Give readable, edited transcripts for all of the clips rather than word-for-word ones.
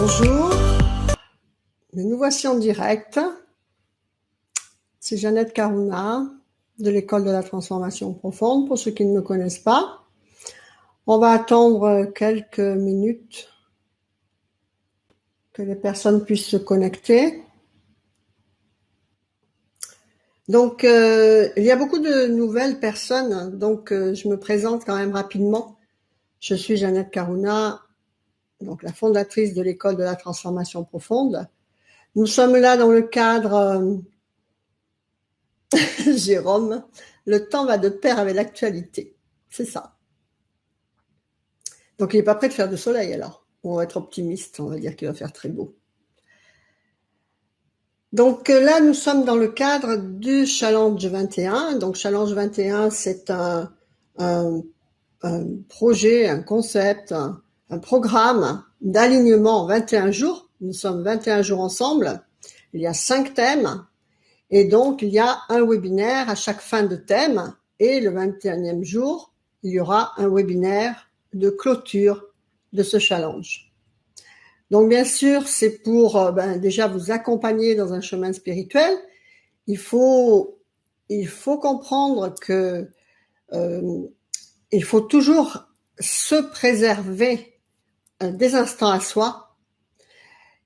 Bonjour, nous voici en direct. C'est Jeannette Karuna de l'École de la Transformation Profonde, pour ceux qui ne me connaissent pas. On va attendre quelques minutes que les personnes puissent se connecter. Donc, il y a beaucoup de nouvelles personnes, donc je me présente quand même rapidement. Je suis Jeannette Karuna, donc la fondatrice de l'École de la Transformation Profonde. Nous sommes là dans le cadre, Jérôme, le temps va de pair avec l'actualité. C'est ça. Donc il n'est pas prêt de faire de soleil alors. On va être optimiste, on va dire qu'il va faire très beau. Donc là, nous sommes dans le cadre du Challenge 21. Donc Challenge 21, c'est un projet, un concept, un programme d'alignement en 21 jours. Nous sommes 21 jours ensemble. Il y a 5 thèmes. Et donc, il y a un webinaire à chaque fin de thème. Et le 21e jour, il y aura un webinaire de clôture de ce challenge. Donc, bien sûr, c'est pour déjà vous accompagner dans un chemin spirituel. Il faut comprendre que il faut toujours se préserver des instants à soi.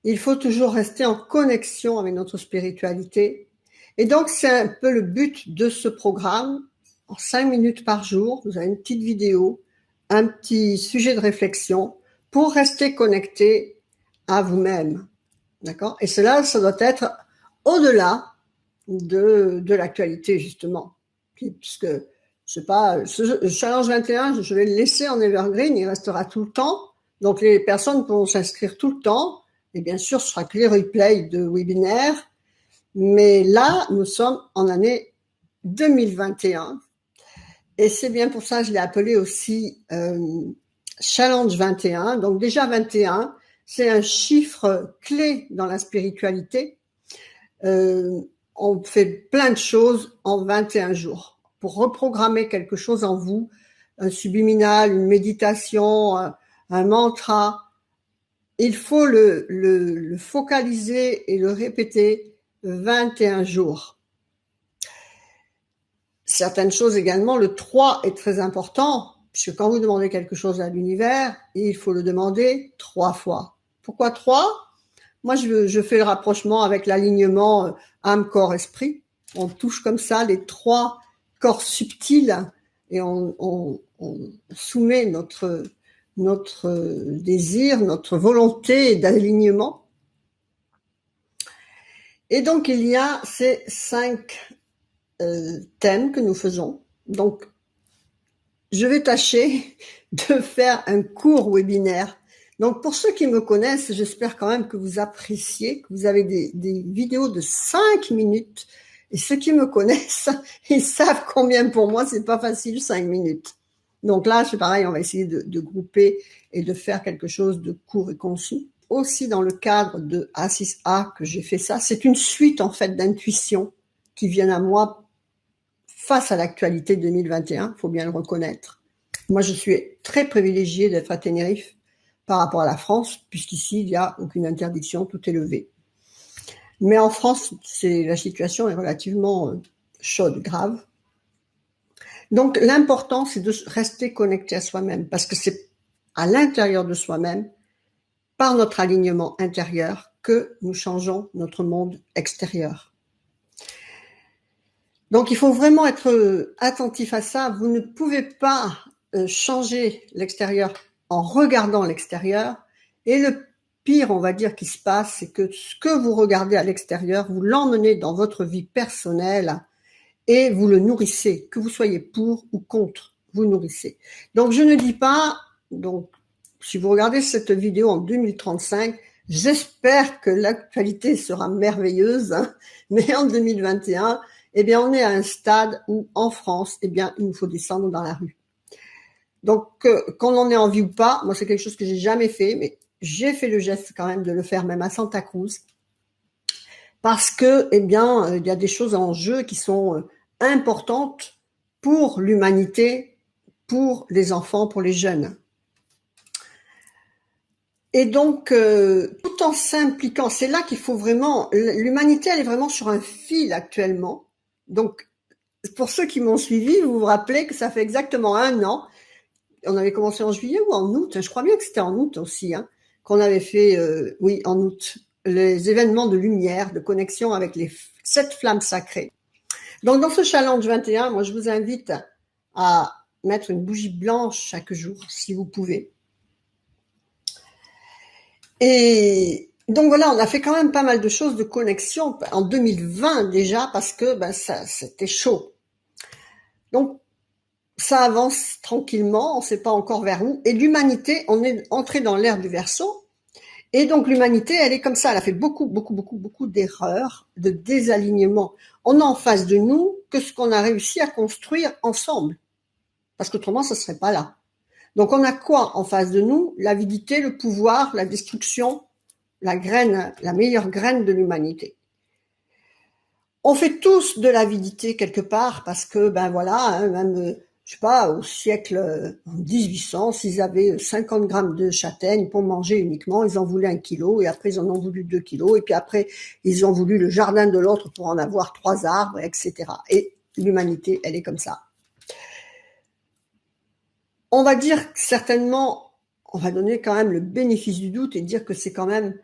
Il faut toujours rester en connexion avec notre spiritualité. Et donc, c'est un peu le but de ce programme. En 5 minutes par jour, vous avez une petite vidéo, un petit sujet de réflexion pour rester connecté à vous-même. D'accord? Et cela, ça doit être au-delà de l'actualité, justement. Puisque, je sais pas, ce Challenge 21, je vais le laisser en evergreen, il restera tout le temps. Donc, les personnes pourront s'inscrire tout le temps. Et bien sûr, ce sera que les replays de webinaires. Mais là, nous sommes en année 2021. Et c'est bien pour ça que je l'ai appelé aussi Challenge 21. Donc déjà 21, c'est un chiffre clé dans la spiritualité. On fait plein de choses en 21 jours pour reprogrammer quelque chose en vous, un subliminal, une méditation, un mantra. Il faut le focaliser et le répéter 21 jours. Certaines choses également, le 3 est très important, puisque quand vous demandez quelque chose à l'univers, il faut le demander 3 fois. Pourquoi 3? Moi, je fais le rapprochement avec l'alignement âme, corps, esprit. On touche comme ça les 3 corps subtils et on soumet notre désir, notre volonté d'alignement. Et donc, il y a ces 5 thèmes que nous faisons. Donc, je vais tâcher de faire un court webinaire. Donc, pour ceux qui me connaissent, j'espère quand même que vous appréciez, que vous avez des vidéos de 5 minutes. Et ceux qui me connaissent, ils savent combien pour moi, c'est pas facile, 5 minutes. Donc là, c'est pareil, on va essayer de grouper et de faire quelque chose de court et concis. Aussi, dans le cadre de A6A que j'ai fait ça, c'est une suite, en fait, d'intuitions qui viennent à moi face à l'actualité 2021, il faut bien le reconnaître. Moi, je suis très privilégiée d'être à Tenerife par rapport à la France, puisqu'ici, il n'y a aucune interdiction, tout est levé. Mais en France, la situation est relativement chaude, grave. Donc, l'important, c'est de rester connecté à soi-même, parce que c'est à l'intérieur de soi-même, par notre alignement intérieur, que nous changeons notre monde extérieur. Donc, il faut vraiment être attentif à ça. Vous ne pouvez pas changer l'extérieur en regardant l'extérieur. Et le pire, on va dire, qui se passe, c'est que ce que vous regardez à l'extérieur, vous l'emmenez dans votre vie personnelle et vous le nourrissez. Que vous soyez pour ou contre, vous nourrissez. Donc, je ne dis pas, donc, si vous regardez cette vidéo en 2035, j'espère que l'actualité sera merveilleuse, hein, mais en 2021, eh bien, on est à un stade où, en France, eh bien, il nous faut descendre dans la rue. Donc, qu'on en ait envie ou pas, moi, c'est quelque chose que j'ai jamais fait, mais j'ai fait le geste quand même de le faire, même à Santa Cruz, parce que, eh bien, il y a des choses en jeu qui sont importantes pour l'humanité, pour les enfants, pour les jeunes. Et donc, tout tout en s'impliquant. C'est là qu'il faut vraiment, l'humanité, elle est vraiment sur un fil actuellement. Donc, pour ceux qui m'ont suivi, vous vous rappelez que ça fait exactement 1 an. On avait commencé en juillet ou en août? Je crois bien que c'était en août aussi, hein, qu'on avait fait, oui, en août, les événements de lumière, de connexion avec les 7 flammes sacrées. Donc, dans ce challenge 21, moi, je vous invite à mettre une bougie blanche chaque jour, si vous pouvez. Et donc voilà, on a fait quand même pas mal de choses de connexion en 2020 déjà, parce que ça, c'était chaud. Donc, ça avance tranquillement, on ne sait pas encore vers où. Et l'humanité, on est entré dans l'ère du Verseau. Et donc l'humanité, elle est comme ça, elle a fait beaucoup d'erreurs, de désalignement. On a en face de nous que ce qu'on a réussi à construire ensemble. Parce qu'autrement, ça ne serait pas là. Donc on a quoi en face de nous? L'avidité, le pouvoir, la destruction, la graine, la meilleure graine de l'humanité. On fait tous de l'avidité quelque part parce que, voilà, hein, même, je sais pas, au siècle 1800, s'ils avaient 50 grammes de châtaigne pour manger uniquement, ils en voulaient 1 kilo, et après ils en ont voulu 2 kilos, et puis après ils ont voulu le jardin de l'autre pour en avoir 3 arbres, etc. Et l'humanité, elle est comme ça. On va dire certainement, on va donner quand même le bénéfice du doute et dire que c'est quand même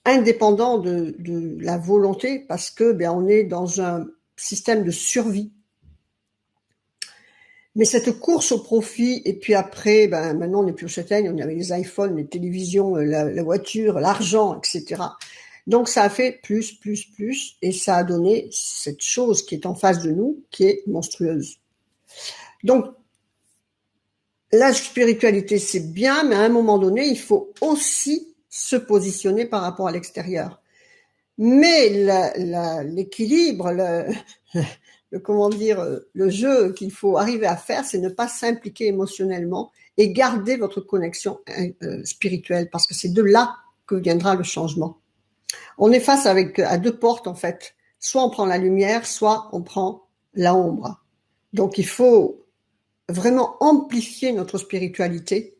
indépendant de la volonté, parce que on est dans un système de survie. Mais cette course au profit, et puis après, maintenant on n'est plus au châtaigne, on avait les iPhones, les télévisions, la voiture, l'argent, etc. Donc ça a fait plus, et ça a donné cette chose qui est en face de nous, qui est monstrueuse. Donc, la spiritualité, c'est bien, mais à un moment donné, il faut aussi se positionner par rapport à l'extérieur. Mais l'équilibre, comment dire, le jeu qu'il faut arriver à faire, c'est ne pas s'impliquer émotionnellement et garder votre connexion spirituelle, parce que c'est de là que viendra le changement. On est face à 2 portes, en fait. Soit on prend la lumière, soit on prend l'ombre. Donc il faut vraiment amplifier notre spiritualité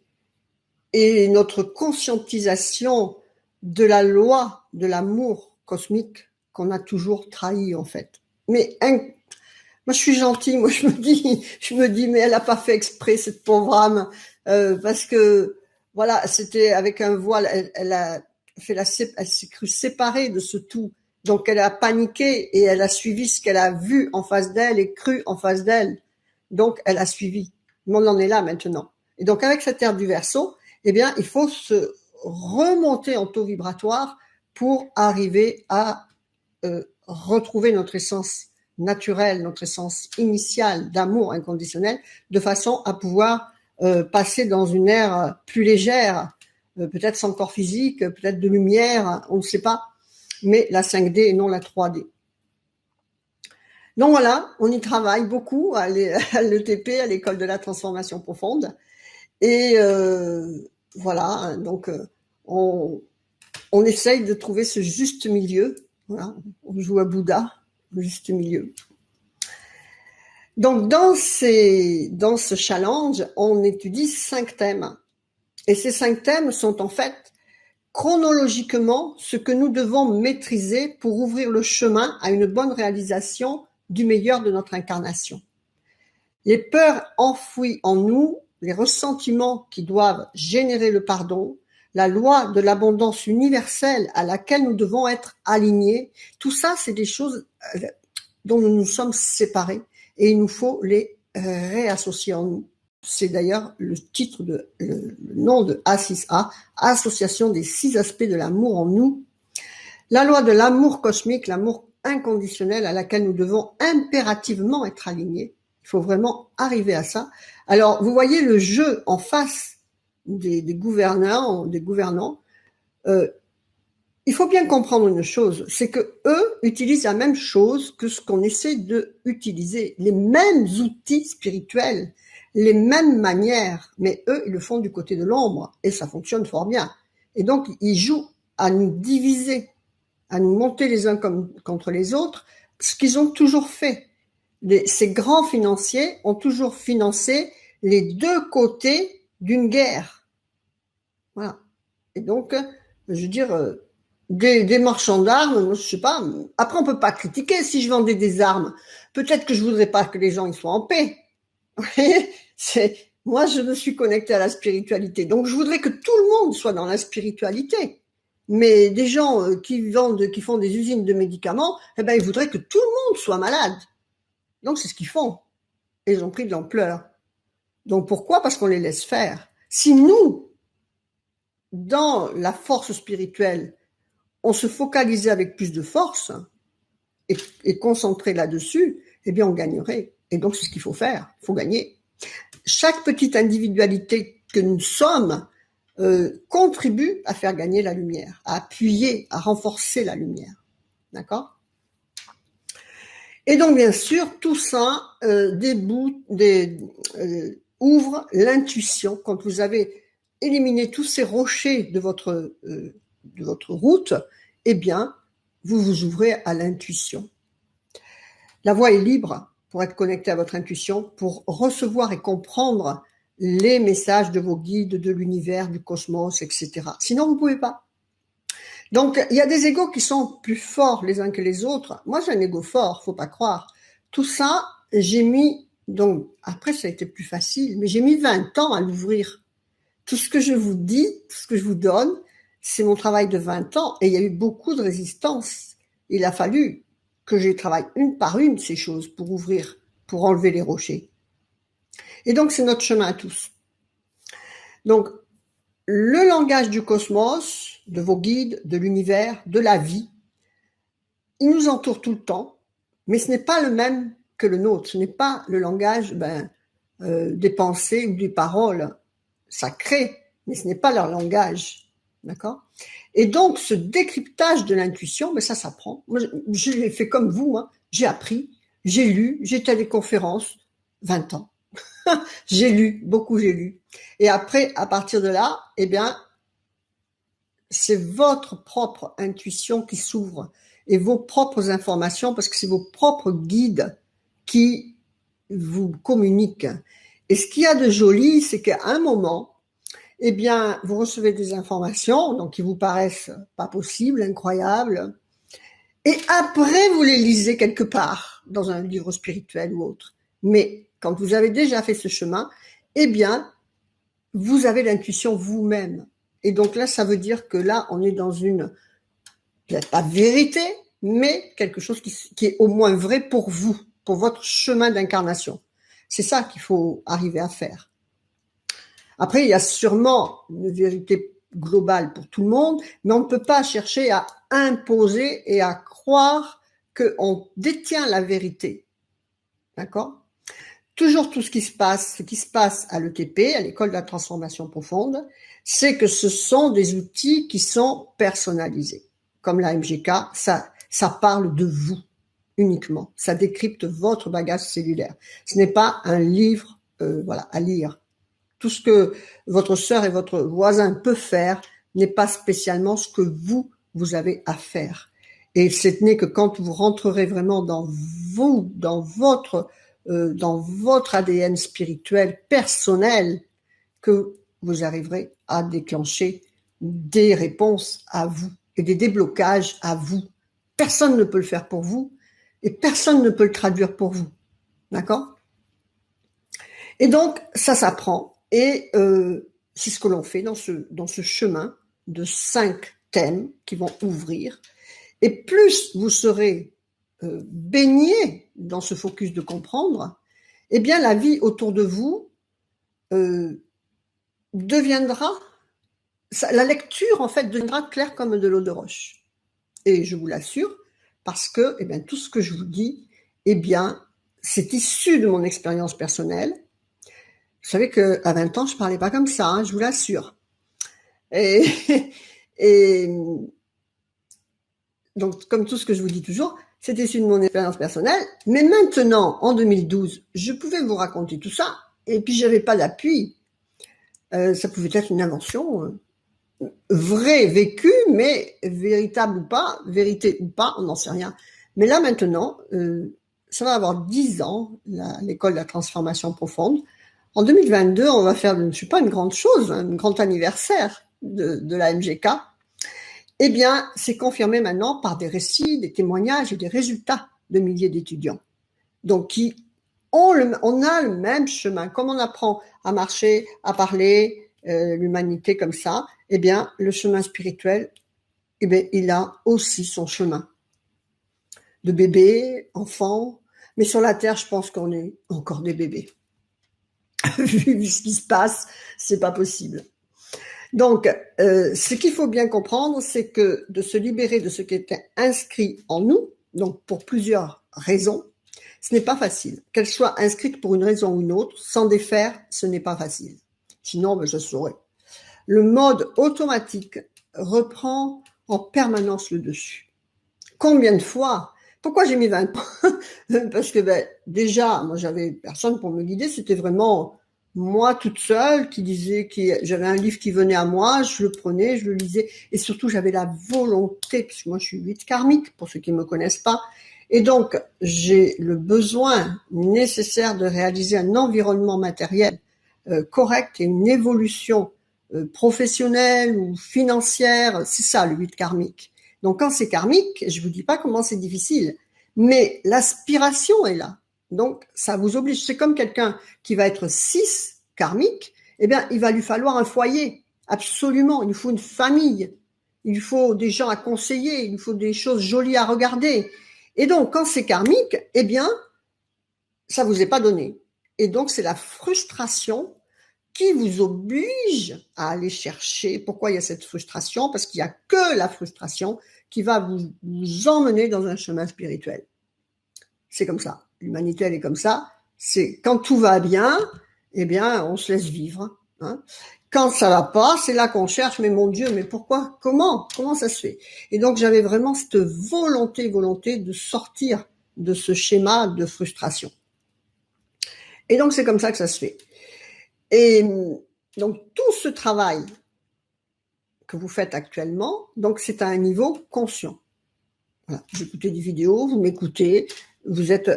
et notre conscientisation de la loi de l'amour cosmique qu'on a toujours trahi, en fait. Mais moi je suis gentille, moi je me dis mais elle a pas fait exprès, cette pauvre âme, parce que voilà, c'était avec un voile, elle s'est crue séparée de ce tout, donc elle a paniqué et elle a suivi ce qu'elle a vu en face d'elle et cru en face d'elle. Donc, elle a suivi. Mais on en est là maintenant. Et donc, avec cette ère du Verseau, il faut se remonter en taux vibratoire pour arriver à retrouver notre essence naturelle, notre essence initiale d'amour inconditionnel, de façon à pouvoir passer dans une ère plus légère, peut-être sans corps physique, peut-être de lumière, on ne sait pas, mais la 5D et non la 3D. Donc voilà, on y travaille beaucoup à l'ETP, à l'école de la transformation profonde. Et voilà, donc on essaye de trouver ce juste milieu. Voilà, on joue à Bouddha, le juste milieu. Donc dans ce challenge, on étudie 5 thèmes. Et ces 5 thèmes sont en fait chronologiquement ce que nous devons maîtriser pour ouvrir le chemin à une bonne réalisation du meilleur de notre incarnation. Les peurs enfouies en nous, les ressentiments qui doivent générer le pardon, la loi de l'abondance universelle à laquelle nous devons être alignés, tout ça, c'est des choses dont nous nous sommes séparés et il nous faut les réassocier en nous. C'est d'ailleurs le titre le nom de A6A, Association des 6 aspects de l'amour en nous. La loi de l'amour cosmique, l'amour inconditionnel à laquelle nous devons impérativement être alignés. Il faut vraiment arriver à ça. Alors, vous voyez le jeu en face des gouvernants. Il faut bien comprendre une chose, c'est que eux utilisent la même chose que ce qu'on essaie de utiliser, les mêmes outils spirituels, les mêmes manières, mais eux, ils le font du côté de l'ombre et ça fonctionne fort bien. Et donc, ils jouent à nous diviser, à nous monter les uns contre les autres, ce qu'ils ont toujours fait. Ces grands financiers ont toujours financé les 2 côtés d'une guerre. Voilà. Et donc, Je veux dire, des marchands d'armes, je sais pas. Après, on peut pas critiquer. Si je vendais des armes, peut-être que je voudrais pas que les gens ils soient en paix. Vous voyez, moi, je me suis connectée à la spiritualité, donc je voudrais que tout le monde soit dans la spiritualité. Mais des gens qui vendent, qui font des usines de médicaments, eh ben, ils voudraient que tout le monde soit malade. Donc, c'est ce qu'ils font. Et ils ont pris de l'ampleur. Donc, pourquoi? Parce qu'on les laisse faire. Si nous, dans la force spirituelle, on se focalisait avec plus de force et concentrait là-dessus, eh bien, on gagnerait. Et donc, c'est ce qu'il faut faire. Il faut gagner. Chaque petite individualité que nous sommes contribue à faire gagner la lumière, à appuyer, à renforcer la lumière. D'accord? Et donc, bien sûr, tout ça ouvre l'intuition. Quand vous avez éliminé tous ces rochers de votre route, eh bien, vous vous ouvrez à l'intuition. La voie est libre pour être connecté à votre intuition, pour recevoir et comprendre les messages de vos guides, de l'univers, du cosmos, etc. Sinon, vous ne pouvez pas. Donc, il y a des égos qui sont plus forts les uns que les autres. Moi, j'ai un égo fort, faut pas croire. Tout ça, j'ai mis, donc, après, ça a été plus facile, mais j'ai mis 20 ans à l'ouvrir. Tout ce que je vous dis, tout ce que je vous donne, c'est mon travail de 20 ans et il y a eu beaucoup de résistance. Il a fallu que je travaille une par une ces choses pour ouvrir, pour enlever les rochers. Et donc, c'est notre chemin à tous. Donc, le langage du cosmos, de vos guides, de l'univers, de la vie, il nous entoure tout le temps, mais ce n'est pas le même que le nôtre. Ce n'est pas le langage des pensées ou des paroles sacrées, mais ce n'est pas leur langage. D'accord? Et donc, ce décryptage de l'intuition, mais ça s'apprend. Moi, je l'ai fait comme vous, hein. J'ai appris, j'ai lu, j'étais à des conférences, 20 ans. J'ai lu, beaucoup j'ai lu. Et après, à partir de là, eh bien, c'est votre propre intuition qui s'ouvre et vos propres informations, parce que c'est vos propres guides qui vous communiquent. Et ce qu'il y a de joli, c'est qu'à un moment, eh bien, vous recevez des informations, donc qui vous paraissent pas possibles, incroyables, et après, vous les lisez quelque part, dans un livre spirituel ou autre. Mais quand vous avez déjà fait ce chemin, eh bien, vous avez l'intuition vous-même. Et donc là, ça veut dire que là, on est dans une, peut-être pas vérité, mais quelque chose qui est au moins vrai pour vous, pour votre chemin d'incarnation. C'est ça qu'il faut arriver à faire. Après, il y a sûrement une vérité globale pour tout le monde, mais on ne peut pas chercher à imposer et à croire qu'on détient la vérité. D'accord? Toujours tout ce qui se passe à l'ETP, à l'école de la transformation profonde, c'est que ce sont des outils qui sont personnalisés. Comme la MGK, ça parle de vous uniquement. Ça décrypte votre bagage cellulaire. Ce n'est pas un livre, à lire. Tout ce que votre sœur et votre voisin peuvent faire n'est pas spécialement ce que vous avez à faire. Et ce n'est que quand vous rentrerez vraiment dans vous, dans votre ADN spirituel personnel, que vous arriverez à déclencher des réponses à vous et des déblocages à vous. Personne ne peut le faire pour vous et personne ne peut le traduire pour vous. D'accord? Et donc, ça s'apprend. Et c'est ce que l'on fait dans ce chemin de 5 thèmes qui vont ouvrir. Et plus vous serez baigné dans ce focus de comprendre, eh bien la vie autour de vous deviendra, la lecture en fait deviendra claire comme de l'eau de roche. Et je vous l'assure, parce que eh bien, tout ce que je vous dis, eh bien, c'est issu de mon expérience personnelle. Vous savez qu'à 20 ans, je parlais pas comme ça, hein, je vous l'assure. Et, et donc, comme tout ce que je vous dis toujours, c'est issu de mon expérience personnelle. Mais maintenant, en 2012, je pouvais vous raconter tout ça, et puis j'avais pas d'appui. Ça pouvait être une invention vraie, vécue, mais véritable ou pas, vérité ou pas, on n'en sait rien. Mais là, maintenant, ça va avoir 10 ans, l'école de la transformation profonde. En 2022, on va faire, je sais pas, une grande chose, un grand anniversaire de la MGK. Eh bien, c'est confirmé maintenant par des récits, des témoignages et des résultats de milliers d'étudiants. Donc, on a le même chemin. Comme on apprend à marcher, à parler, l'humanité comme ça, eh bien, le chemin spirituel, eh bien, il a aussi son chemin. De bébé, enfant, mais sur la terre, je pense qu'on est encore des bébés. Vu ce qui se passe, c'est pas possible. Donc, ce qu'il faut bien comprendre, c'est que de se libérer de ce qui était inscrit en nous, donc pour plusieurs raisons, ce n'est pas facile. Qu'elle soit inscrite pour une raison ou une autre, sans défaire, ce n'est pas facile. Sinon, ben, je saurais. Le mode automatique reprend en permanence le dessus. Combien de fois? Pourquoi j'ai mis 20 ans? Parce que ben, déjà, moi j'avais personne pour me guider, c'était vraiment moi toute seule qui disait que j'avais un livre qui venait à moi, je le prenais, je le lisais, et surtout j'avais la volonté, parce que moi je suis 8 karmique, pour ceux qui me connaissent pas, et donc j'ai le besoin nécessaire de réaliser un environnement matériel correct et une évolution professionnelle ou financière, c'est ça le 8 karmique. Donc quand c'est karmique, je vous dis pas comment c'est difficile, mais l'aspiration est là. Donc ça vous oblige. C'est comme quelqu'un qui va être 6 karmique, eh bien il va lui falloir un foyer. Absolument, il faut une famille. Il faut des gens à conseiller, il faut des choses jolies à regarder. Et donc quand c'est karmique, eh bien ça vous est pas donné. Et donc c'est la frustration qui vous oblige à aller chercher. Pourquoi il y a cette frustration? Parce qu'il n'y a que la frustration qui va vous emmener dans un chemin spirituel. C'est comme ça. L'humanité, elle est comme ça. C'est quand tout va bien, eh bien, on se laisse vivre. Hein. Quand ça va pas, c'est là qu'on cherche, mais mon Dieu, mais pourquoi? Comment ça se fait? Et donc, j'avais vraiment cette volonté de sortir de ce schéma de frustration. Et donc, c'est comme ça que ça se fait. Et donc, tout ce travail que vous faites actuellement, donc c'est à un niveau conscient. Voilà. Vous écoutez des vidéos, vous m'écoutez, vous êtes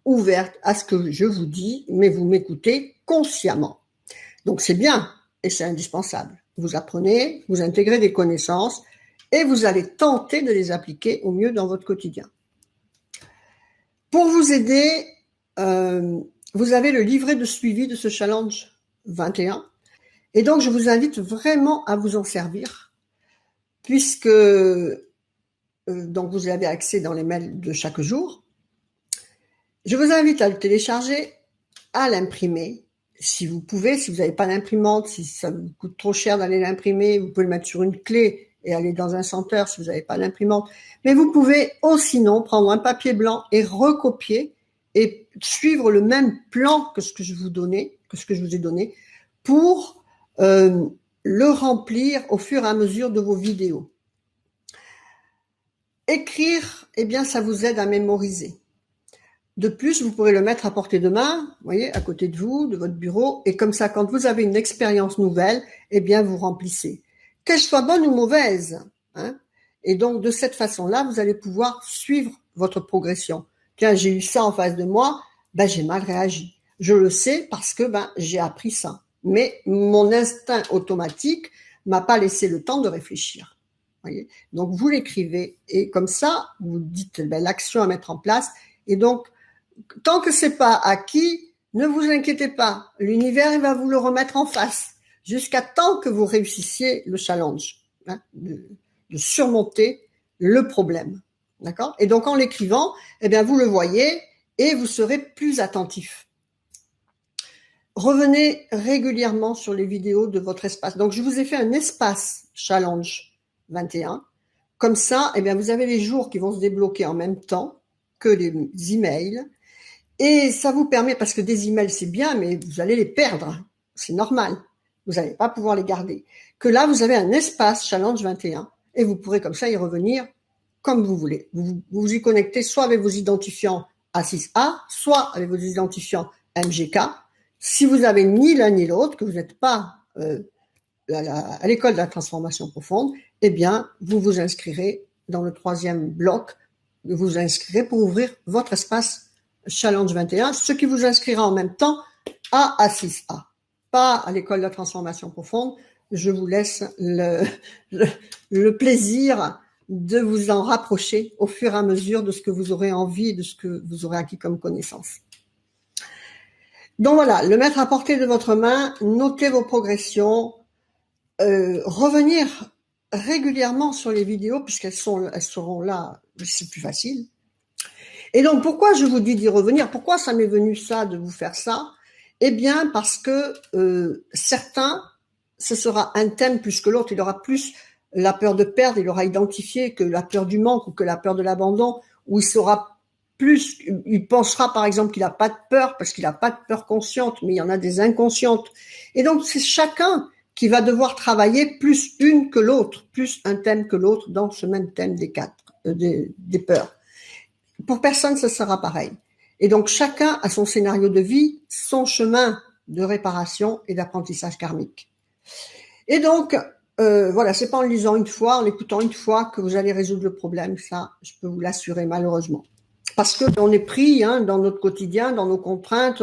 ouverte à ce que je vous dis, mais vous m'écoutez consciemment. Donc c'est bien et c'est indispensable. Vous apprenez, vous intégrez des connaissances et vous allez tenter de les appliquer au mieux dans votre quotidien. Pour vous aider, vous avez le livret de suivi de ce challenge 21. Et donc, je vous invite vraiment à vous en servir, puisque donc vous avez accès dans les mails de chaque jour. Je vous invite à le télécharger, à l'imprimer, si vous pouvez, si vous n'avez pas d'imprimante, si ça vous coûte trop cher d'aller l'imprimer, vous pouvez le mettre sur une clé et aller dans un centre si vous n'avez pas d'imprimante. Mais vous pouvez aussi sinon prendre un papier blanc et recopier et suivre le même plan que ce que je vous ai donné, pour le remplir au fur et à mesure de vos vidéos. Écrire, eh bien, ça vous aide à mémoriser. De plus, vous pourrez le mettre à portée de main, vous voyez, à côté de vous, de votre bureau, et comme ça, quand vous avez une expérience nouvelle, eh bien, vous remplissez. Qu'elle soit bonne ou mauvaise, hein. Et donc, de cette façon-là, vous allez pouvoir suivre votre progression. Tiens, j'ai eu ça en face de moi, ben, j'ai mal réagi. Je le sais parce que, ben, j'ai appris ça. Mais mon instinct automatique m'a pas laissé le temps de réfléchir. Voyez. Donc, vous l'écrivez, et comme ça, vous dites, ben, l'action à mettre en place, et donc, tant que c'est pas acquis, ne vous inquiétez pas. L'univers, il va vous le remettre en face jusqu'à temps que vous réussissiez le challenge, hein, de surmonter le problème. D'accord? Et donc, en l'écrivant, eh bien, vous le voyez et vous serez plus attentif. Revenez régulièrement sur les vidéos de votre espace. Donc, je vous ai fait un espace challenge 21. Comme ça, eh bien, vous avez les jours qui vont se débloquer en même temps que les emails. Et ça vous permet, parce que des emails c'est bien, mais vous allez les perdre, c'est normal, vous n'allez pas pouvoir les garder. Que là, vous avez un espace Challenge 21, et vous pourrez comme ça y revenir comme vous voulez. Vous vous y connectez soit avec vos identifiants A6A, soit avec vos identifiants MGK. Si vous avez ni l'un ni l'autre, que vous n'êtes pas à l'école de la transformation profonde, eh bien, vous vous inscrirez dans le 3e bloc, vous vous inscrirez pour ouvrir votre espace Challenge 21, ce qui vous inscrira en même temps à A6A, pas à l'école de la transformation profonde, je vous laisse le, le plaisir de vous en rapprocher au fur et à mesure de ce que vous aurez envie et de ce que vous aurez acquis comme connaissance. Donc voilà, le mettre à portée de votre main, notez vos progressions, revenir régulièrement sur les vidéos puisqu'elles seront là, c'est plus facile. Et donc pourquoi je vous dis d'y revenir? Pourquoi ça m'est venu ça de vous faire ça? Eh bien parce que certains, ce sera un thème plus que l'autre. Il aura plus la peur de perdre, il aura identifié que la peur du manque ou que la peur de l'abandon, ou il saura plus, il pensera par exemple qu'il n'a pas de peur parce qu'il n'a pas de peur consciente, mais il y en a des inconscientes. Et donc c'est chacun qui va devoir travailler plus une que l'autre, plus un thème que l'autre dans ce même thème des quatre, des peurs. Pour personne, ce sera pareil. Et donc chacun a son scénario de vie, son chemin de réparation et d'apprentissage karmique. Et donc, voilà, c'est pas en lisant une fois, en écoutant une fois que vous allez résoudre le problème, ça, je peux vous l'assurer malheureusement. Parce que on est pris dans notre quotidien, dans nos contraintes,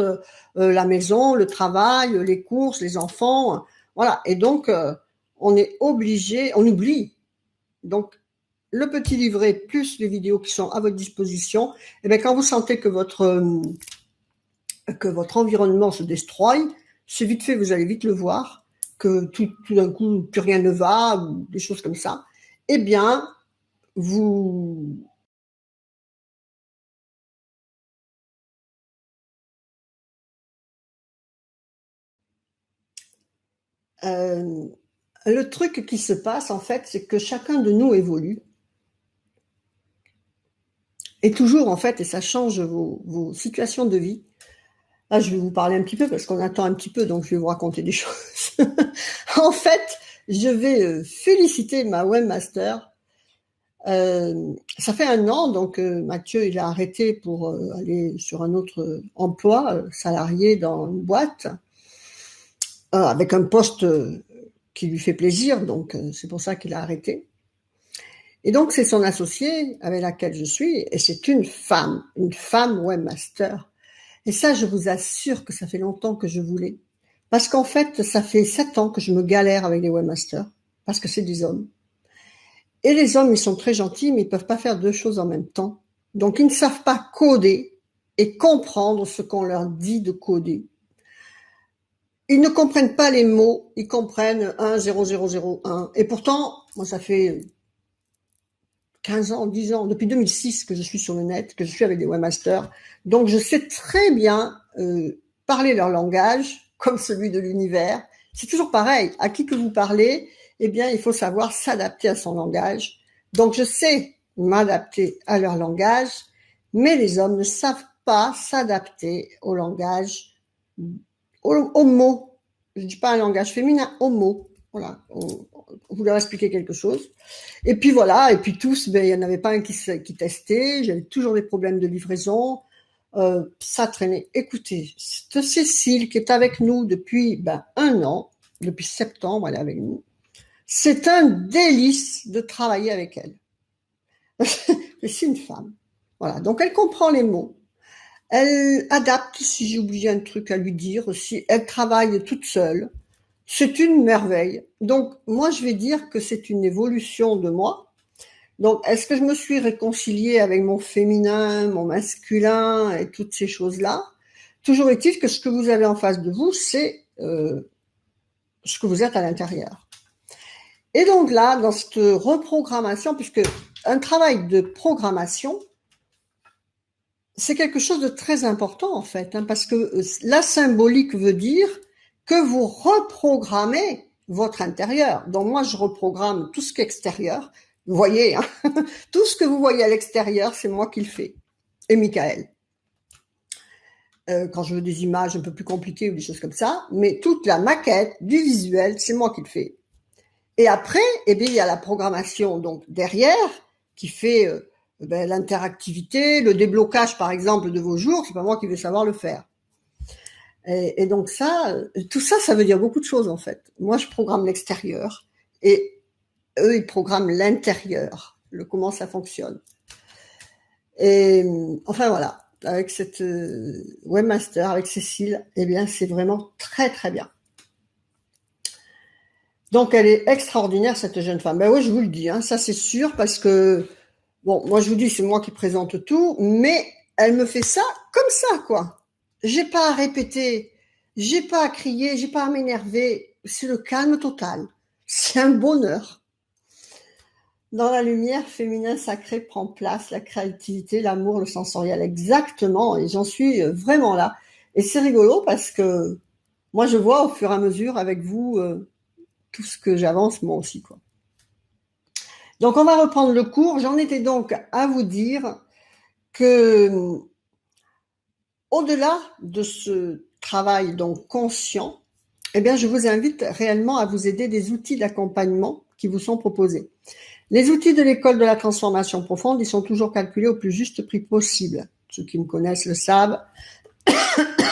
la maison, le travail, les courses, les enfants, voilà. Et donc, on est obligé, on oublie. Donc, le petit livret plus les vidéos qui sont à votre disposition, et bien quand vous sentez que votre environnement se destroy, c'est vite fait, vous allez vite le voir, que tout d'un coup plus rien ne va, ou des choses comme ça, eh bien vous euh, le truc qui se passe en fait, c'est que chacun de nous évolue. Et toujours en fait, et ça change vos situations de vie. Là, je vais vous parler un petit peu parce qu'on attend un petit peu, donc je vais vous raconter des choses. En fait, je vais féliciter ma webmaster. Ça fait 1 an, donc Mathieu, il a arrêté pour aller sur un autre emploi salarié dans une boîte, avec un poste qui lui fait plaisir, donc c'est pour ça qu'il a arrêté. Et donc, c'est son associée avec laquelle je suis, et c'est une femme webmaster. Et ça, je vous assure que ça fait longtemps que je voulais. Parce qu'en fait, ça fait 7 ans que je me galère avec les webmasters, parce que c'est des hommes. Et les hommes, ils sont très gentils, mais ils peuvent pas faire 2 choses en même temps. Donc, ils ne savent pas coder et comprendre ce qu'on leur dit de coder. Ils ne comprennent pas les mots, ils comprennent 1, 0, 0, 0, 1. Et pourtant, moi, ça fait 15 ans, 10 ans, depuis 2006 que je suis sur le net, que je suis avec des webmasters. Donc, je sais très bien parler leur langage, comme celui de l'univers. C'est toujours pareil. À qui que vous parlez, eh bien, il faut savoir s'adapter à son langage. Donc, je sais m'adapter à leur langage, mais les hommes ne savent pas s'adapter au langage, aux mots. Je dis pas un langage féminin, aux mots. Voilà. On vous leur expliquer quelque chose. Et puis voilà, et puis tous, ben, il n'y en avait pas un qui testait, j'avais toujours des problèmes de livraison, ça traînait. Écoutez, cette Cécile qui est avec nous depuis 1 an, depuis septembre, elle est avec nous, c'est un délice de travailler avec elle. C'est une femme. Voilà, donc elle comprend les mots, elle adapte si j'ai oublié un truc à lui dire, si elle travaille toute seule. C'est une merveille. Donc, moi, je vais dire que c'est une évolution de moi. Donc, est-ce que je me suis réconciliée avec mon féminin, mon masculin et toutes ces choses-là? Toujours est-il que ce que vous avez en face de vous, c'est ce que vous êtes à l'intérieur. Et donc là, dans cette reprogrammation, puisque un travail de programmation, c'est quelque chose de très important en fait, parce que la symbolique veut dire que vous reprogrammez votre intérieur. Donc moi, je reprogramme tout ce qui est extérieur. Vous voyez, tout ce que vous voyez à l'extérieur, c'est moi qui le fais. Et Michael. Quand je veux des images un peu plus compliquées ou des choses comme ça, mais toute la maquette du visuel, c'est moi qui le fais. Et après, eh bien, il y a la programmation donc derrière qui fait l'interactivité, le déblocage par exemple de vos jours. C'est pas moi qui vais savoir le faire. Et donc ça, tout ça, ça veut dire beaucoup de choses en fait. Moi, je programme l'extérieur et eux, ils programment l'intérieur, comment ça fonctionne. Et enfin voilà, avec cette webmaster, avec Cécile, eh bien, c'est vraiment très très bien. Donc elle est extraordinaire cette jeune femme. Ben oui, je vous le dis, hein, ça c'est sûr parce que bon, moi je vous dis c'est moi qui présente tout, mais elle me fait ça comme ça quoi. J'ai pas à répéter, j'ai pas à crier, j'ai pas à m'énerver, c'est le calme total. C'est un bonheur. Dans la lumière, féminin sacré prend place, la créativité, l'amour, le sensoriel. Exactement, et j'en suis vraiment là. Et c'est rigolo parce que moi je vois au fur et à mesure avec vous tout ce que j'avance moi aussi quoi. Donc on va reprendre le cours. J'en étais donc à vous dire que au-delà de ce travail donc conscient, eh bien je vous invite réellement à vous aider des outils d'accompagnement qui vous sont proposés. Les outils de l'école de la transformation profonde, ils sont toujours calculés au plus juste prix possible. Ceux qui me connaissent le savent.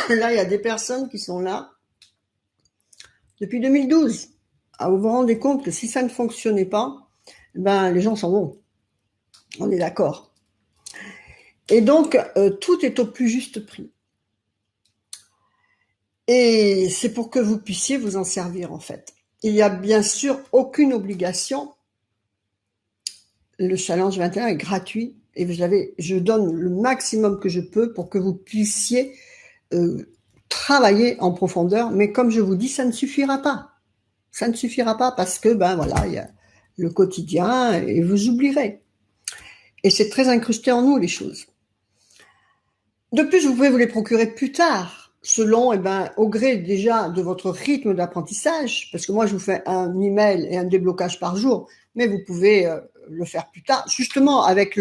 Là, il y a des personnes qui sont là depuis 2012. Ah, vous vous rendez compte que si ça ne fonctionnait pas, ben les gens sont bons. On est d'accord. Et donc, tout est au plus juste prix. Et c'est pour que vous puissiez vous en servir, en fait. Il n'y a bien sûr aucune obligation. Le challenge 21 est gratuit et je donne le maximum que je peux pour que vous puissiez travailler en profondeur. Mais comme je vous dis, ça ne suffira pas. Ça ne suffira pas parce que, ben voilà, il y a le quotidien et vous oublierez. Et c'est très incrusté en nous, les choses. De plus, vous pouvez vous les procurer plus tard, selon, au gré déjà de votre rythme d'apprentissage, parce que moi, je vous fais un email et un déblocage par jour, mais vous pouvez le faire plus tard. Justement, avec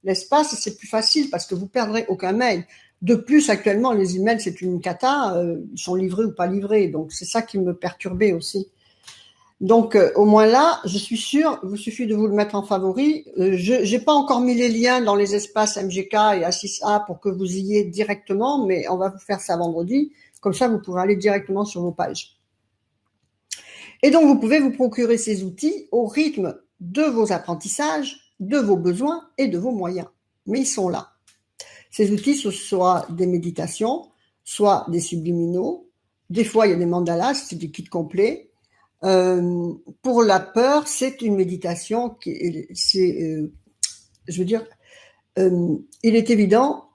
l'espace, c'est plus facile parce que vous perdrez aucun mail. De plus, actuellement, les emails, c'est une cata, ils sont livrés ou pas livrés, donc c'est ça qui me perturbait aussi. Donc, au moins là, je suis sûre, il vous suffit de vous le mettre en favori. Je n'ai pas encore mis les liens dans les espaces MGK et A6A pour que vous ayez directement, mais on va vous faire ça vendredi. Comme ça, vous pourrez aller directement sur vos pages. Et donc, vous pouvez vous procurer ces outils au rythme de vos apprentissages, de vos besoins et de vos moyens. Mais ils sont là. Ces outils, ce soit des méditations, soit des subliminaux. Des fois, il y a des mandalas, c'est des kits complets. Pour la peur, c'est une méditation qui, je veux dire, il est évident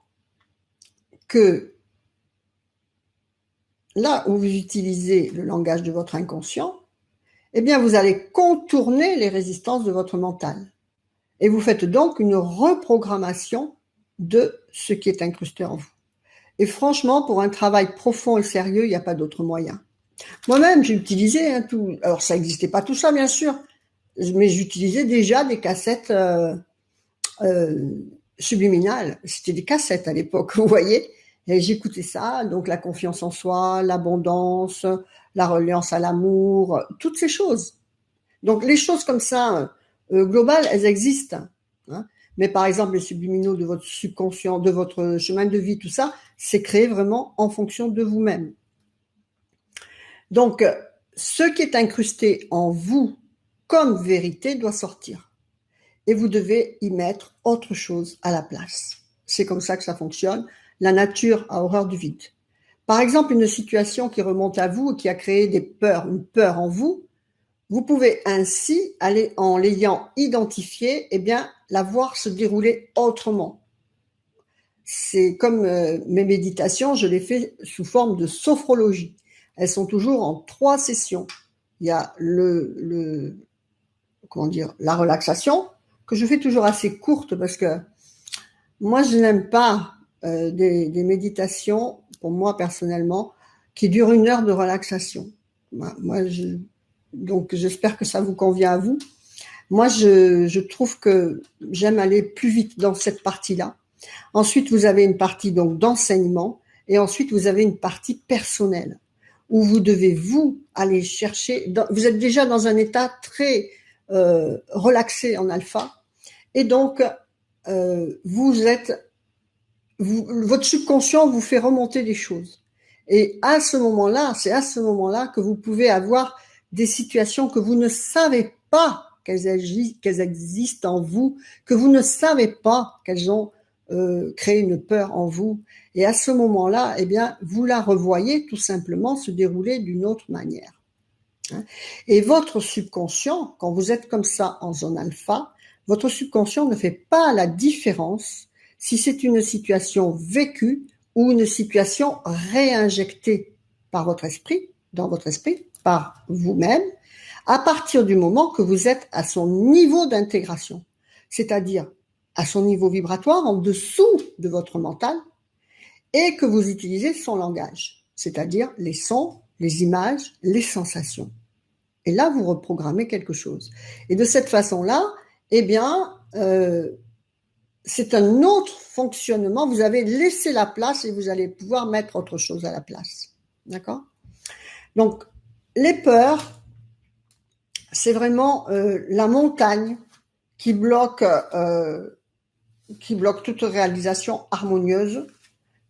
que là où vous utilisez le langage de votre inconscient, eh bien, vous allez contourner les résistances de votre mental. Et vous faites donc une reprogrammation de ce qui est incrusté en vous. Et franchement, pour un travail profond et sérieux, il n'y a pas d'autre moyen. Moi-même, j'ai utilisé tout. Alors, ça n'existait pas tout ça, bien sûr, mais j'utilisais déjà des cassettes subliminales. C'était des cassettes à l'époque, vous voyez. Et j'écoutais ça, donc la confiance en soi, l'abondance, la reliance à l'amour, toutes ces choses. Donc, les choses comme ça, globales, elles existent. Hein. Mais par exemple, les subliminaux de votre subconscient, de votre chemin de vie, tout ça, c'est créé vraiment en fonction de vous-même. Donc, ce qui est incrusté en vous comme vérité doit sortir. Et vous devez y mettre autre chose à la place. C'est comme ça que ça fonctionne. La nature a horreur du vide. Par exemple, une situation qui remonte à vous et qui a créé des peurs, une peur en vous, vous pouvez ainsi, aller en l'ayant identifiée, eh bien, la voir se dérouler autrement. C'est comme mes méditations, je les fais sous forme de sophrologie. Elles sont toujours en 3 sessions. Il y a la relaxation, que je fais toujours assez courte parce que moi, je n'aime pas des méditations, pour moi personnellement, qui durent 1 heure de relaxation. Donc j'espère que ça vous convient à vous. Moi, je trouve que j'aime aller plus vite dans cette partie-là. Ensuite, vous avez une partie donc d'enseignement et ensuite vous avez une partie personnelle où vous devez vous aller chercher. Vous êtes déjà dans un état très relaxé en alpha et donc votre subconscient vous fait remonter des choses. Et à ce moment-là, c'est à ce moment-là que vous pouvez avoir des situations que vous ne savez pas qu'elles existent en vous, que vous ne savez pas qu'elles ont créé une peur en vous. Et à ce moment-là, eh bien, vous la revoyez tout simplement se dérouler d'une autre manière. hein. Et votre subconscient, quand vous êtes comme ça en zone alpha, votre subconscient ne fait pas la différence si c'est une situation vécue ou une situation réinjectée par votre esprit, dans votre esprit, par vous-même, à partir du moment que vous êtes à son niveau d'intégration, c'est-à-dire à son niveau vibratoire, en dessous de votre mental, et que vous utilisez son langage, c'est-à-dire les sons, les images, les sensations. Et là, vous reprogrammez quelque chose. Et de cette façon-là, eh bien, c'est un autre fonctionnement. Vous avez laissé la place et vous allez pouvoir mettre autre chose à la place. D'accord? Donc, les peurs, c'est vraiment la montagne qui bloque toute réalisation harmonieuse,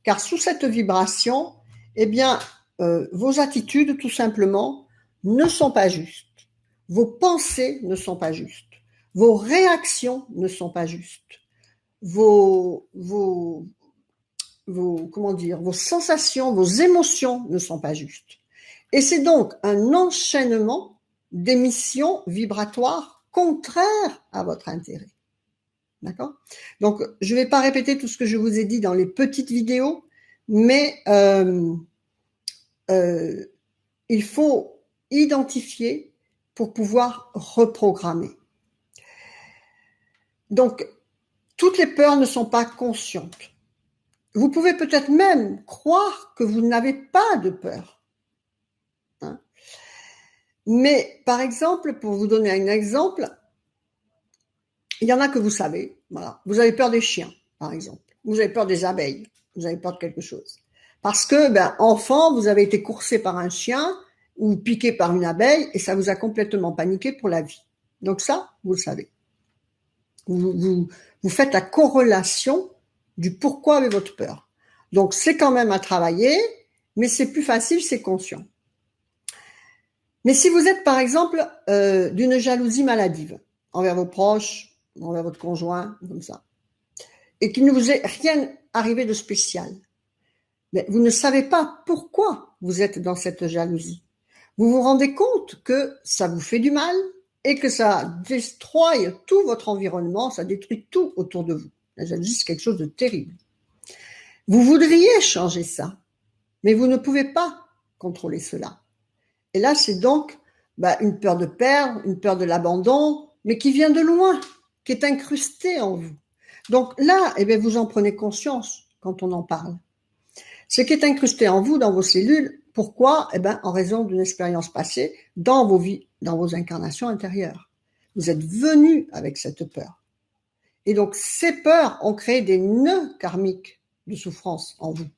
car sous cette vibration, eh bien, vos attitudes, tout simplement, ne sont pas justes. Vos pensées ne sont pas justes. Vos réactions ne sont pas justes. Vos sensations, vos émotions ne sont pas justes. Et c'est donc un enchaînement d'émissions vibratoires contraires à votre intérêt. D'accord? Donc, je ne vais pas répéter tout ce que je vous ai dit dans les petites vidéos, mais il faut identifier pour pouvoir reprogrammer. Donc, toutes les peurs ne sont pas conscientes. Vous pouvez peut-être même croire que vous n'avez pas de peur. Hein? Mais, par exemple, pour vous donner un exemple, il y en a que vous savez. Voilà. Vous avez peur des chiens, par exemple. Vous avez peur des abeilles. Vous avez peur de quelque chose. Parce que, enfant, vous avez été coursé par un chien ou piqué par une abeille et ça vous a complètement paniqué pour la vie. Donc ça, vous le savez. Vous faites la corrélation du pourquoi avec votre peur. Donc c'est quand même à travailler, mais c'est plus facile, c'est conscient. Mais si vous êtes par exemple d'une jalousie maladive envers vos proches, envers votre conjoint, comme ça, et qu'il ne vous est rien arrivé de spécial, mais vous ne savez pas pourquoi vous êtes dans cette jalousie. Vous vous rendez compte que ça vous fait du mal et que ça détruit tout votre environnement, ça détruit tout autour de vous. La jalousie, c'est quelque chose de terrible. Vous voudriez changer ça, mais vous ne pouvez pas contrôler cela. Et là, c'est donc une peur de perdre, une peur de l'abandon, mais qui vient de loin, qui est incrustée en vous. Donc là, vous en prenez conscience quand on en parle. Ce qui est incrusté en vous, dans vos cellules, pourquoi? En raison d'une expérience passée dans vos vies, dans vos incarnations intérieures. Vous êtes venus avec cette peur. Et donc, ces peurs ont créé des nœuds karmiques de souffrance en vous.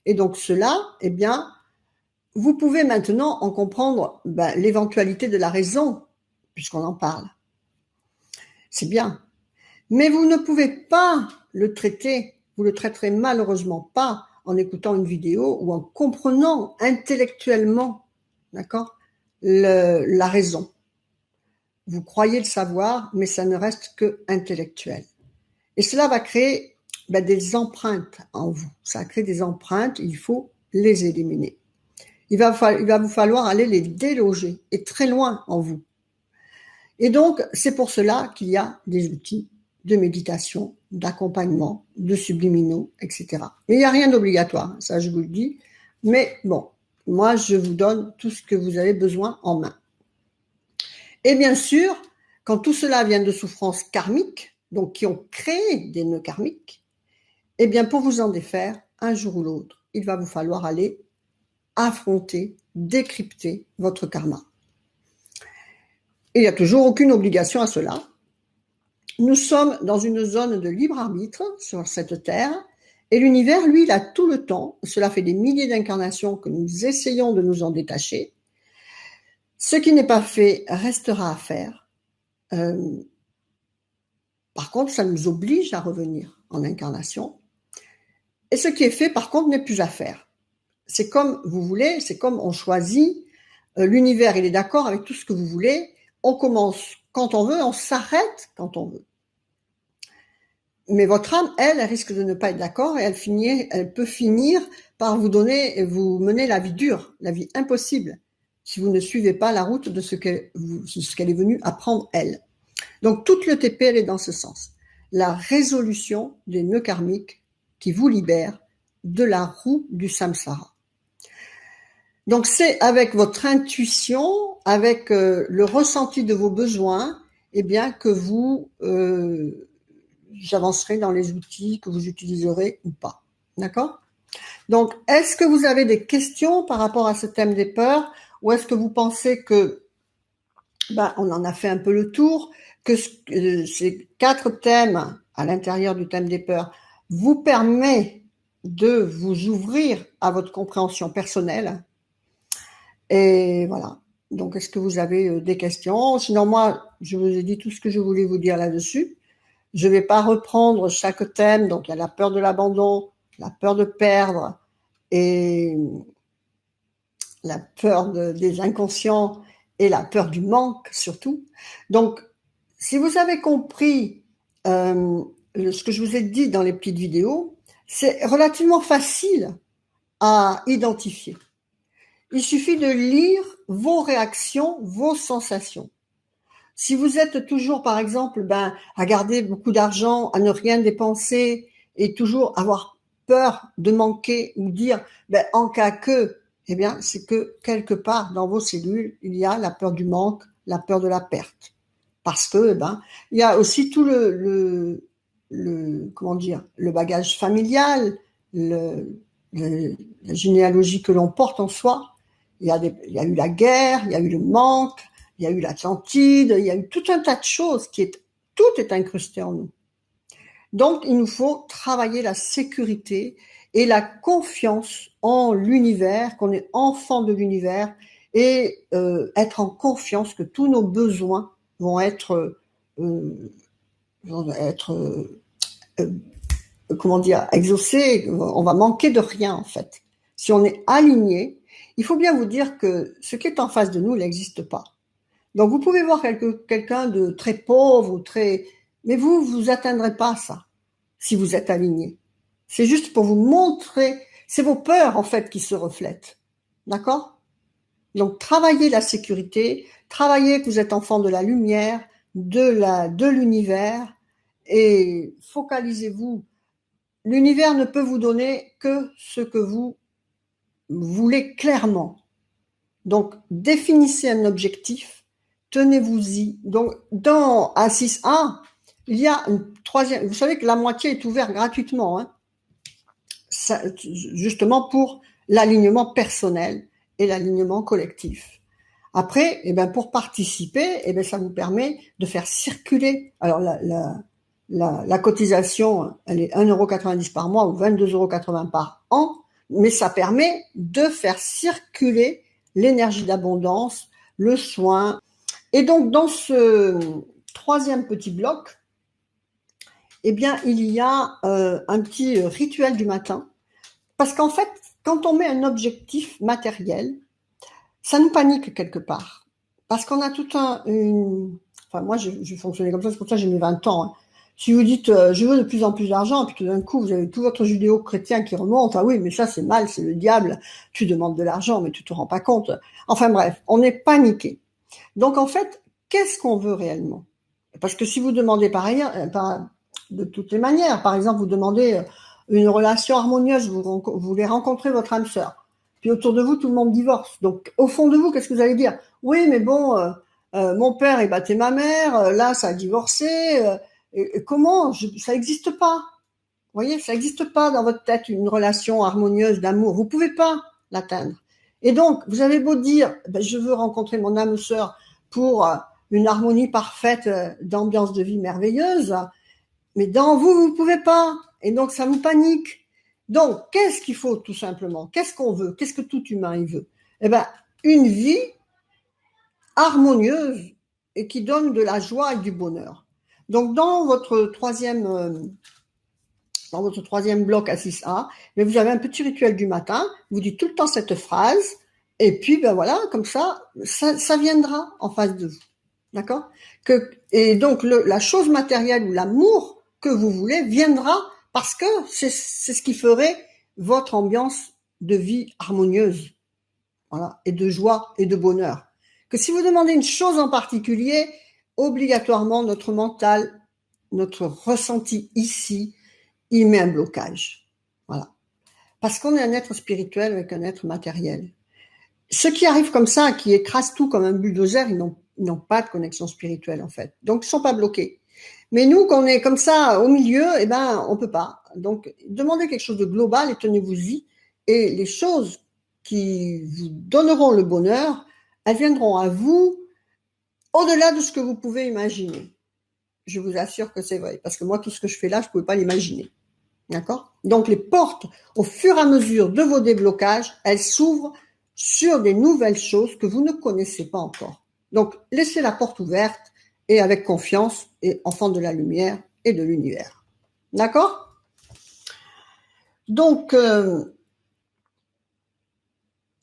Et donc, cela, vous pouvez maintenant en comprendre l'éventualité de la raison, puisqu'on en parle. C'est bien. Mais vous ne pouvez pas le traiter, vous le traiterez malheureusement pas en écoutant une vidéo ou en comprenant intellectuellement, d'accord, la raison. Vous croyez le savoir, mais ça ne reste que intellectuel. Et cela va créer des empreintes en vous. Ça crée des empreintes, il faut les éliminer. Il va vous falloir aller les déloger, et très loin en vous. Et donc, c'est pour cela qu'il y a des outils de méditation, d'accompagnement, de subliminaux, etc. Mais il n'y a rien d'obligatoire, ça je vous le dis. Mais bon, moi je vous donne tout ce que vous avez besoin en main. Et bien sûr, quand tout cela vient de souffrances karmiques, donc qui ont créé des nœuds karmiques, pour vous en défaire, un jour ou l'autre, il va vous falloir aller affronter, décrypter votre karma. Et il n'y a toujours aucune obligation à cela. Nous sommes dans une zone de libre arbitre sur cette terre et l'univers, lui, il a tout le temps. Cela fait des milliers d'incarnations que nous essayons de nous en détacher. Ce qui n'est pas fait restera à faire. Par contre, ça nous oblige à revenir en incarnation. Et ce qui est fait, par contre, n'est plus à faire. C'est comme vous voulez, c'est comme on choisit. L'univers, il est d'accord avec tout ce que vous voulez. On commence quand on veut, on s'arrête quand on veut. Mais votre âme, elle risque de ne pas être d'accord et elle peut finir par vous mener la vie dure, la vie impossible, si vous ne suivez pas la route de ce qu'elle est venue apprendre elle. Donc toute le TP, elle est dans ce sens. La résolution des nœuds karmiques qui vous libèrent de la roue du samsara. Donc c'est avec votre intuition, avec le ressenti de vos besoins, eh bien que vous avancerez dans les outils que vous utiliserez ou pas. D'accord ? Donc, est-ce que vous avez des questions par rapport à ce thème des peurs, ou est-ce que vous pensez que, on en a fait un peu le tour, que ces 4 thèmes à l'intérieur du thème des peurs vous permet de vous ouvrir à votre compréhension personnelle? Et voilà. Donc, est-ce que vous avez des questions? Sinon, moi, je vous ai dit tout ce que je voulais vous dire là-dessus. Je ne vais pas reprendre chaque thème. Donc, il y a la peur de l'abandon, la peur de perdre et la peur des inconscients et la peur du manque surtout. Donc, si vous avez compris ce que je vous ai dit dans les petites vidéos, c'est relativement facile à identifier. Il suffit de lire vos réactions, vos sensations. Si vous êtes toujours, par exemple, à garder beaucoup d'argent, à ne rien dépenser et toujours avoir peur de manquer ou dire, en cas que, eh bien, c'est que quelque part dans vos cellules, il y a la peur du manque, la peur de la perte. Parce que, il y a aussi tout le bagage familial, la généalogie que l'on porte en soi. Il y a eu la guerre, il y a eu le manque, il y a eu l'Atlantide, il y a eu tout un tas de choses tout est incrusté en nous. Donc, il nous faut travailler la sécurité et la confiance en l'univers, qu'on est enfant de l'univers, et être en confiance que tous nos besoins vont être exaucés. On va manquer de rien, en fait. Si on est aligné, il faut bien vous dire que ce qui est en face de nous, il n'existe pas. Donc, vous pouvez voir quelqu'un de très pauvre mais vous atteindrez pas ça si vous êtes aligné. C'est juste pour vous montrer, c'est vos peurs, en fait, qui se reflètent. D'accord ? Donc, travaillez la sécurité, travaillez que vous êtes enfant de la lumière, de l'univers, et focalisez-vous. L'univers ne peut vous donner que ce que vous voulez clairement. Donc, définissez un objectif, tenez-vous-y. Donc, dans A6A, il y a une troisième. Vous savez que la moitié est ouverte gratuitement, hein, justement pour l'alignement personnel et l'alignement collectif. Après, pour participer, ça vous permet de faire circuler. Alors, la cotisation, elle est 1,90 € par mois ou 22,80 € par an, mais ça permet de faire circuler l'énergie d'abondance, le soin. Et donc, dans ce troisième petit bloc, il y a un petit rituel du matin. Parce qu'en fait, quand on met un objectif matériel, ça nous panique quelque part. Parce qu'on a tout moi, je fonctionnais comme ça, c'est pour ça que j'ai mis 20 ans. Hein. Si vous dites, je veux de plus en plus d'argent, puis tout d'un coup, vous avez tout votre judéo-chrétien qui remonte, ah oui, mais ça, c'est mal, c'est le diable, tu demandes de l'argent, mais tu te rends pas compte. Enfin bref, on est paniqué. Donc en fait, qu'est-ce qu'on veut réellement? Parce que si vous demandez de toutes les manières, par exemple, vous demandez une relation harmonieuse, vous voulez rencontrer votre âme sœur, puis autour de vous, tout le monde divorce. Donc au fond de vous, qu'est-ce que vous allez dire? Oui, mais bon, mon père, il battait ma mère, là, ça a divorcé, et comment? Ça n'existe pas. Vous voyez, ça n'existe pas dans votre tête une relation harmonieuse d'amour. Vous pouvez pas l'atteindre. Et donc, vous avez beau dire, je veux rencontrer mon âme sœur pour une harmonie parfaite d'ambiance de vie merveilleuse, mais dans vous, vous pouvez pas. Et donc, ça vous panique. Donc, qu'est-ce qu'il faut tout simplement? Qu'est-ce qu'on veut? Qu'est-ce que tout humain il veut? Une vie harmonieuse et qui donne de la joie et du bonheur. Donc, dans votre troisième bloc à 6A, vous avez un petit rituel du matin, vous dites tout le temps cette phrase, et puis voilà, comme ça viendra en face de vous. D'accord? Et donc la chose matérielle ou l'amour que vous voulez viendra parce que c'est ce qui ferait votre ambiance de vie harmonieuse. voilà, et de joie et de bonheur. Que si vous demandez une chose en particulier, obligatoirement notre mental, notre ressenti ici, il met un blocage. Voilà. Parce qu'on est un être spirituel avec un être matériel. Ceux qui arrivent comme ça, qui écrasent tout comme un bulldozer, ils n'ont pas de connexion spirituelle en fait. Donc ils sont pas bloqués. Mais nous, qu'on est comme ça au milieu, eh ben on peut pas. Donc demandez quelque chose de global et tenez-vous-y. Et les choses qui vous donneront le bonheur, elles viendront à vous au-delà de ce que vous pouvez imaginer. Je vous assure que c'est vrai, parce que moi tout ce que je fais là, je pouvais pas l'imaginer. D'accord? Donc les portes, au fur et à mesure de vos déblocages, elles s'ouvrent sur des nouvelles choses que vous ne connaissez pas encore. Donc laissez la porte ouverte et avec confiance et enfant de la lumière et de l'univers. D'accord? Donc,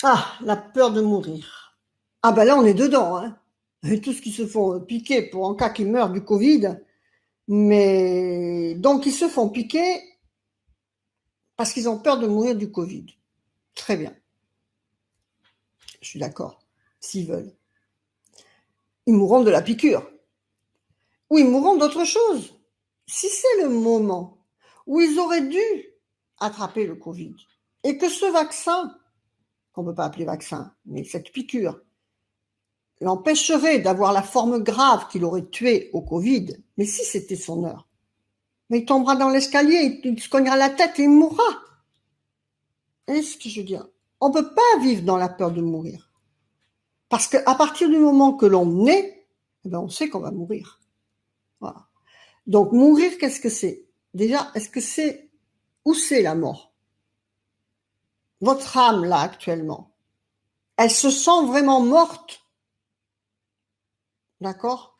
la peur de mourir. Ah ben là on est dedans, hein. Et tous qui se font piquer pour en cas qu'ils meurent du Covid, mais donc ils se font piquer parce qu'ils ont peur de mourir du Covid. Très bien. Je suis d'accord, s'ils veulent. Ils mourront de la piqûre. Ou ils mourront d'autre chose. Si c'est le moment où ils auraient dû attraper le Covid, et que ce vaccin, qu'on ne peut pas appeler vaccin, mais cette piqûre, l'empêcherait d'avoir la forme grave qu'il aurait tué au Covid, mais si c'était son heure, mais il tombera dans l'escalier, il se cognera la tête et il mourra. Est-ce que je veux dire, on ne peut pas vivre dans la peur de mourir. Parce qu'à partir du moment que l'on naît, eh ben on sait qu'on va mourir. Voilà. Donc mourir, qu'est-ce que c'est? Déjà, est-ce que c'est où c'est la mort? Votre âme là actuellement, elle se sent vraiment morte, d'accord?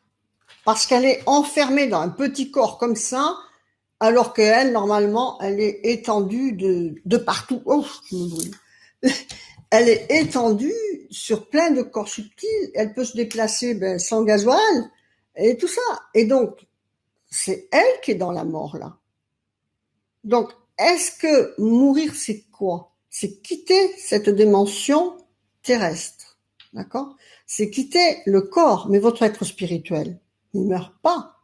Parce qu'elle est enfermée dans un petit corps comme ça, alors qu'elle normalement, elle est étendue de partout. Oh, je me brûle. Elle est étendue sur plein de corps subtils. Elle peut se déplacer sans gasoil et tout ça. Et donc c'est elle qui est dans la mort là. Donc, est-ce que mourir, c'est quoi? C'est quitter cette dimension terrestre, d'accord? C'est quitter le corps, mais votre être spirituel, il ne meurt pas.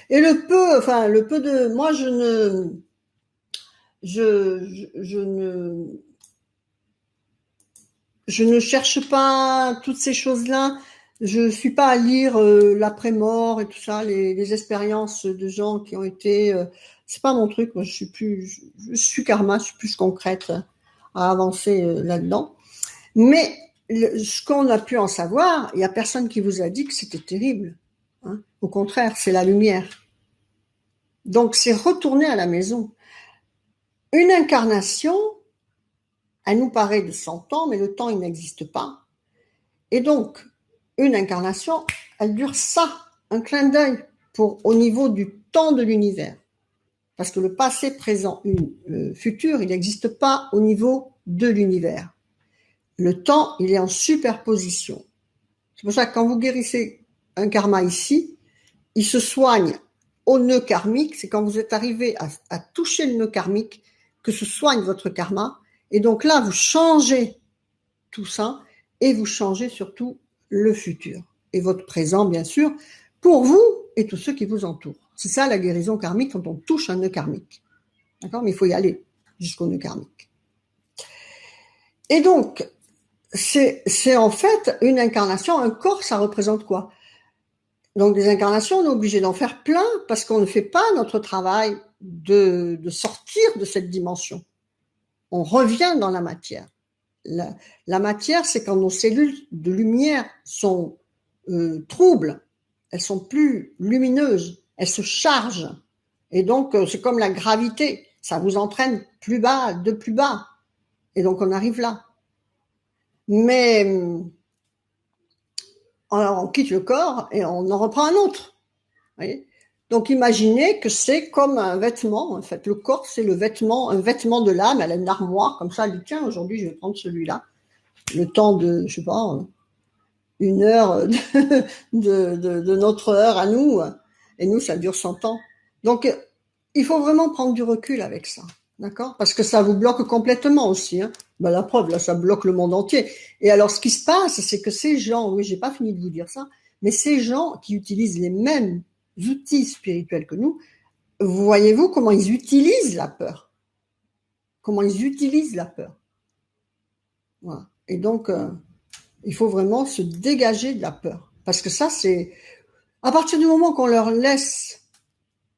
Et le peu de, moi, je ne cherche pas toutes ces choses-là. Je suis pas à lire l'après-mort et tout ça, les expériences de gens qui ont été. C'est pas mon truc. Moi, je suis karma, je suis plus concrète à avancer là-dedans. Mais ce qu'on a pu en savoir, il y a personne qui vous a dit que c'était terrible. Hein. Au contraire, c'est la lumière. Donc, c'est retourner à la maison. Une incarnation, elle nous paraît de 100 ans, mais le temps, il n'existe pas. Et donc, une incarnation, elle dure ça, un clin d'œil au niveau du temps de l'univers. Parce que le passé, présent, futur, il n'existe pas au niveau de l'univers. Le temps, il est en superposition. C'est pour ça que quand vous guérissez un karma ici, il se soigne au nœud karmique. C'est quand vous êtes arrivé à toucher le nœud karmique que se soigne votre karma. Et donc là, vous changez tout ça et vous changez surtout le futur et votre présent, bien sûr, pour vous et tous ceux qui vous entourent. C'est ça la guérison karmique quand on touche un nœud karmique. D'accord? Mais il faut y aller jusqu'au nœud karmique. Et donc, c'est en fait une incarnation, un corps, ça représente quoi? Donc des incarnations, on est obligé d'en faire plein parce qu'on ne fait pas notre travail de sortir de cette dimension. On revient dans la matière. La matière, c'est quand nos cellules de lumière sont troubles, elles sont plus lumineuses, elles se chargent. Et donc, c'est comme la gravité, ça vous entraîne plus bas, de plus bas. Et donc, on arrive là. Mais on quitte le corps et on en reprend un autre. Vous voyez ? Donc, imaginez que c'est comme un vêtement. En fait, le corps, c'est le vêtement, un vêtement de l'âme. Elle a une armoire comme ça. Elle dit tiens, aujourd'hui, je vais prendre celui-là. Le temps de, je sais pas, une heure de notre heure à nous. Et nous, ça dure 100 ans. Donc, il faut vraiment prendre du recul avec ça. D'accord? Parce que ça vous bloque complètement aussi. Hein. Ben, la preuve, là, ça bloque le monde entier. Et alors, ce qui se passe, c'est que ces gens, oui, j'ai pas fini de vous dire ça, mais ces gens qui utilisent les mêmes outils spirituels que nous, voyez-vous comment ils utilisent la peur? Comment ils utilisent la peur? Voilà. Et donc, il faut vraiment se dégager de la peur. Parce que ça, c'est, à partir du moment qu'on leur laisse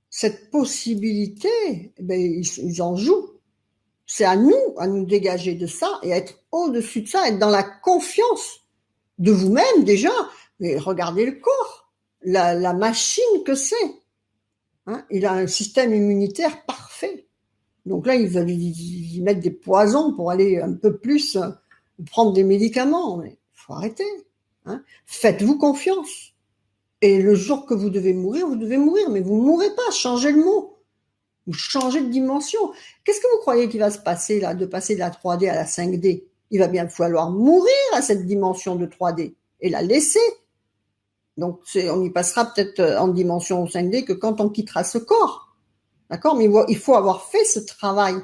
cette possibilité, ben, ils en jouent. C'est à nous dégager de ça et être au-dessus de ça, être dans la confiance de vous-même déjà. Mais regardez le corps, la machine que c'est. Hein, il a un système immunitaire parfait. Donc là, ils veulent y mettre des poisons pour aller un peu plus prendre des médicaments. Mais il faut arrêter. Hein. Faites-vous confiance. Et le jour que vous devez mourir, mais vous ne mourrez pas, changez le mot. Vous changez de dimension. Qu'est-ce que vous croyez qu'il va se passer là, de passer de la 3D à la 5D? Il va bien falloir mourir à cette dimension de 3D et la laisser. Donc on y passera peut-être en dimension 5D que quand on quittera ce corps. D'accord? Mais il faut avoir fait ce travail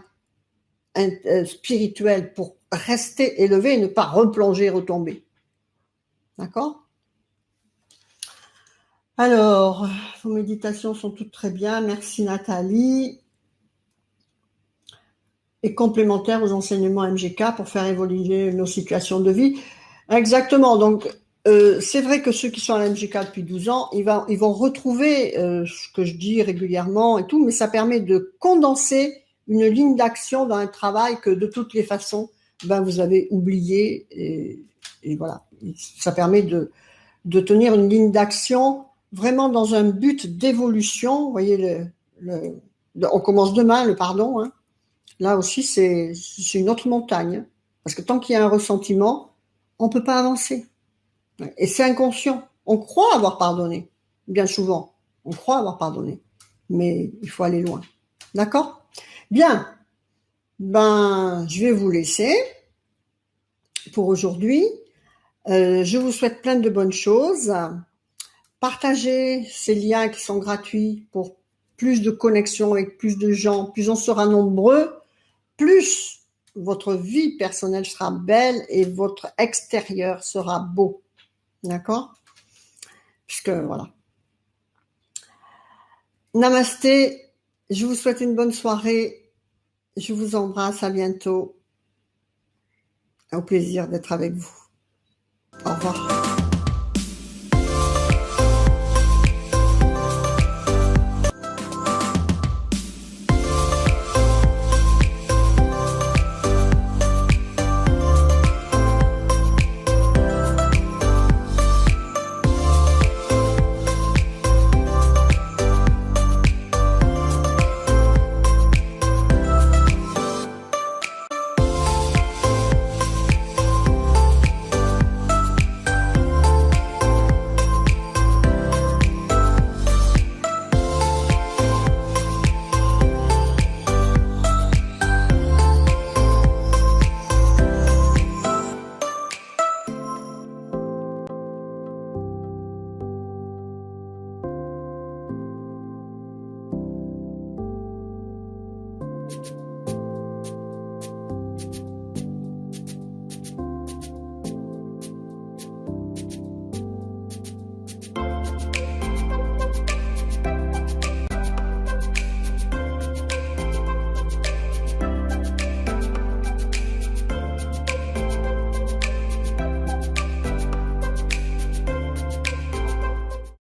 spirituel pour rester élevé et ne pas replonger, retomber. D'accord? Alors, vos méditations sont toutes très bien. Merci Nathalie. Et complémentaires aux enseignements MGK pour faire évoluer nos situations de vie. Exactement. Donc, c'est vrai que ceux qui sont à la MGK depuis 12 ans, ils vont retrouver ce que je dis régulièrement et tout, mais ça permet de condenser une ligne d'action dans un travail que de toutes les façons, ben, vous avez oublié. Et voilà. Ça permet de tenir une ligne d'action vraiment dans un but d'évolution. Vous voyez, on commence demain, le pardon, hein. Là aussi, c'est une autre montagne. Parce que tant qu'il y a un ressentiment, on ne peut pas avancer. Et c'est inconscient. On croit avoir pardonné, bien souvent. On croit avoir pardonné. Mais il faut aller loin. D'accord? Bien. Ben, je vais vous laisser pour aujourd'hui. Je vous souhaite plein de bonnes choses. Partagez ces liens qui sont gratuits pour plus de connexions avec plus de gens. Plus on sera nombreux, plus votre vie personnelle sera belle et votre extérieur sera beau. D'accord? Puisque, voilà. Namasté, je vous souhaite une bonne soirée. Je vous embrasse, à bientôt. Au plaisir d'être avec vous. Au revoir.